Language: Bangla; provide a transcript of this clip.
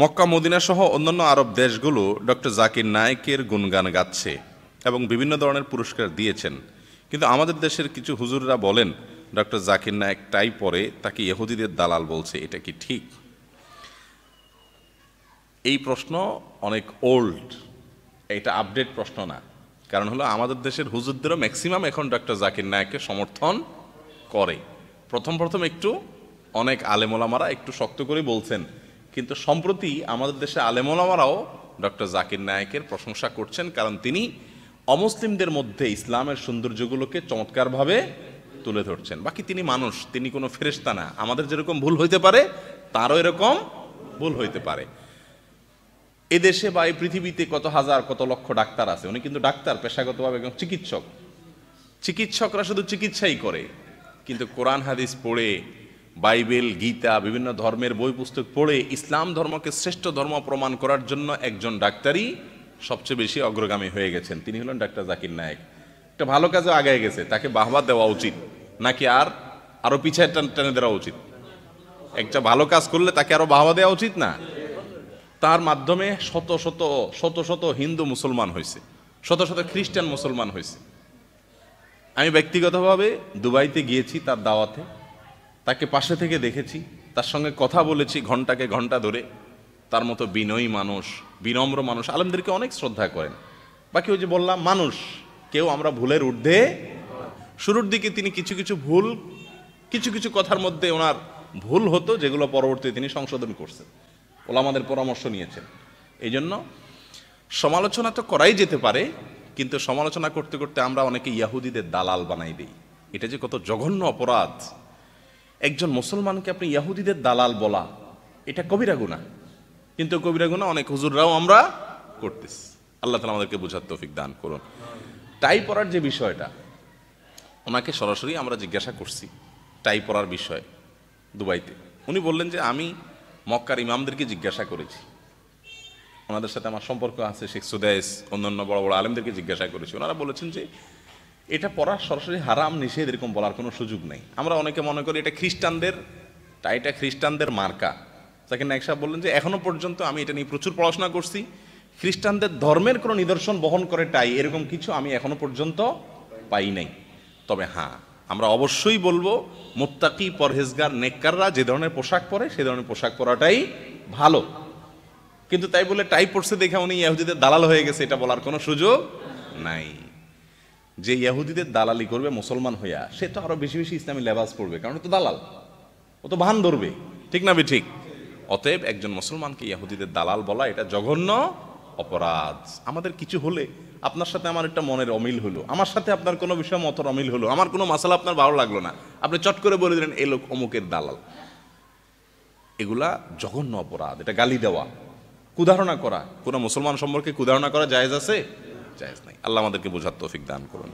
মক্কা মদিনা সহ অন্যান্য আরব দেশগুলো ডক্টর জাকির নায়েকের গুণগান গাচ্ছে এবং বিভিন্ন ধরনের পুরস্কার দিয়েছেন, কিন্তু আমাদের দেশের কিছু হুজুররা বলেন ডক্টর জাকির নায়েক টাই পরে তাকে ইহুদিদের দালাল বলছে, এটা কি ঠিক? এই প্রশ্ন অনেক ওল্ড, এটা আপডেট প্রশ্ন না। কারণ হলো আমাদের দেশের হুজুরদেরও ম্যাক্সিমাম এখন ডক্টর জাকির নায়েককে সমর্থন করে। প্রথম একটু অনেক আলেমোলামারা একটু শক্ত করে বলছেন, কিন্তু সম্প্রতি আমাদের দেশে আলেমোলামারাও ডক্টর জাকির নায়েকের প্রশংসা করছেন, কারণ তিনি অমুসলিমদের মধ্যে ইসলামের সৌন্দর্যগুলোকে চমৎকারভাবে তুলে ধরছেন। বাকি তিনি মানুষ, তিনি কোনো ফেরেশতা না। আমাদের যেরকম ভুল হইতে পারে তারও এরকম ভুল হইতে পারে। এদেশে বা এই পৃথিবীতে কত হাজার কত লক্ষ ডাক্তার আছে, উনি কিন্তু ডাক্তার পেশাগতভাবে একজন চিকিৎসক। চিকিৎসকরা শুধু চিকিৎসাই করে, কিন্তু কোরআন হাদিস পড়ে, বাইবেল, গীতা, বিভিন্ন ধর্মের বই পুস্তক পড়ে ইসলাম ধর্মকে শ্রেষ্ঠ ধর্ম প্রমাণ করার জন্য একজন ডাক্তারই সবচেয়ে বেশি অগ্রগামী হয়ে গেছেন, তিনি হলেন ডাক্তার জাকির নায়েক। একটা ভালো কাজে আগায় গেছে, তাকে বাহবা দেওয়া উচিত নাকি আরো পিছায় টেনে দেওয়া উচিত? একটা ভালো কাজ করলে তাকে আরো বাহবা দেওয়া উচিত না? তার মাধ্যমে শত শত হিন্দু মুসলমান হয়েছে, শত খ্রিস্টান মুসলমান হয়েছে। আমি ব্যক্তিগতভাবে দুবাইতে গিয়েছি তার দাওয়াতে, তাকে পাশে থেকে দেখেছি, তার সঙ্গে কথা বলেছি ঘন্টাকে ঘন্টা ধরে। তার মতো বিনয়ী মানুষ, বিনম্র মানুষ, আলেমদেরকে অনেক শ্রদ্ধা করেন। বাকি ওই যে বললাম, মানুষ, কেউ আমরা ভুলের ঊর্ধ্বে। শুরুর দিকে তিনি কিছু কথার মধ্যে ওনার ভুল হতো, যেগুলো পরবর্তীতে তিনি সংশোধন করছেন, ওলামাদের পরামর্শ নিয়েছেন। এই জন্য সমালোচনা তো করাই যেতে পারে, কিন্তু সমালোচনা করতে করতে আমরা অনেকে ইয়াহুদিদের দালাল বানাই দিই। এটা যে কত জঘন্য অপরাধ! একজন মুসলমানকে আপনি ইয়াহুদিদের দালাল বলা, এটা কবিরা গুনাহ। কিন্তু কবিরা গুনাহ অনেক হুজুররাও আমরা করতেছি। আল্লাহ তাআলা আমাদেরকে বুঝার তৌফিক দান করুন। টাই পরার যে বিষয়টা, ওনাকে সরাসরি আমরা জিজ্ঞাসা করছি টাই পরার বিষয়ে দুবাইতে। উনি বললেন যে আমি মক্কার ইমামদেরকে জিজ্ঞাসা করেছি, ওনাদের সাথে আমার সম্পর্ক আছে, শেখ সুদাইস, অন্যান্য বড় বড় আলেমদেরকে জিজ্ঞাসা করেছি। ওনারা বলেছেন যে এটা পড়া সরাসরি হারাম, নিষেধ, এরকম বলার কোনো সুযোগ নেই। আমরা অনেকে মনে করি এটা টাইটা খ্রিস্টানদের মার্কা। জাকির নায়েক সাহেব বললেন যে এখনো পর্যন্ত আমি এটা নিয়ে প্রচুর পড়াশোনা করছি, খ্রিস্টানদের ধর্মের কোনো নিদর্শন বহন করে টাই, এরকম কিছু আমি এখনো পর্যন্ত পাই নাই। তবে হ্যাঁ, আমরা অবশ্যই বলবো মুত্তাকি, পরহেজগার, নেককাররা যে ধরনের পোশাক পরে সে ধরনের পোশাক পরাটাই ভালো। কিন্তু তাই বলে টাই পরছে দেখে উনি ইহুদিদের দালাল হয়ে গেছে, এটা বলার কোনো সুযোগ নাই। যে ইহুদিদের দালালি করবে মুসলমান হইয়া, সে তো আরো বেশি ইসলামী লেবাস পড়বে, কারণ ও তো দালাল, ও তো ভান ধরবে, ঠিক না? ঠিক। অতএব একজন মুসলমানকে ইহুদিদের দালাল বলা এটা জঘন্য অপরাধ। আমাদের কিছু হলে, আপনার সাথে আমার একটা মনের অমিল হলো, আমার সাথে আপনার কোনো বিষয় মতের অমিল হলো, আমার কোনো মাসালা আপনার ভালো লাগলো না, আপনি চট করে বলে দিলেন এই লোক অমুকের দালাল, এগুলা জঘন্য অপরাধ। এটা গালি দেওয়া, কুধারণা করা, কোনো মুসলমান সম্পর্কে কুধারণা করা জায়েজ আছে? জায়েজ নাই। আল্লাহ আমাদেরকে বোঝার তৌফিক দান করুন।